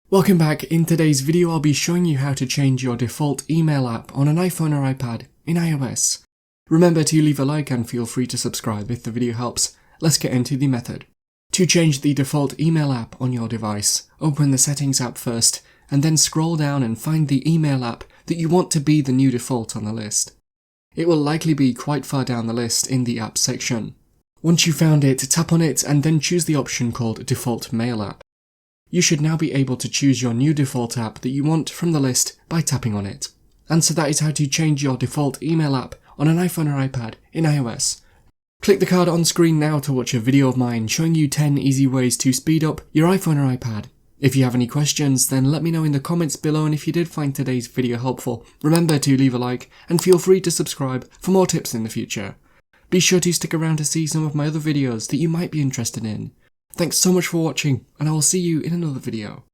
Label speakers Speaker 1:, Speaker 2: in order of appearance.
Speaker 1: Welcome back. In today's video I'll be showing you how to change your default email app on an iPhone or iPad in iOS. Remember to leave a like and feel free to subscribe if the video helps. Let's get into the method. To change the default email app on your device, open the Settings app first and then scroll down and find the email app that you want to be the new default on the list. It will likely be quite far down the list in the Apps section. Once you've found it, tap on it and then choose the option called Default Mail App. You should now be able to choose your new default app that you want from the list by tapping on it. And so that is how to change your default email app on an iPhone or iPad in iOS. Click the card on screen now to watch a video of mine showing you 10 easy ways to speed up your iPhone or iPad. If you have any questions, then let me know in the comments below, and if you did find today's video helpful, remember to leave a like and feel free to subscribe for more tips in the future. Be sure to stick around to see some of my other videos that you might be interested in. Thanks so much for watching, and I will see you in another video.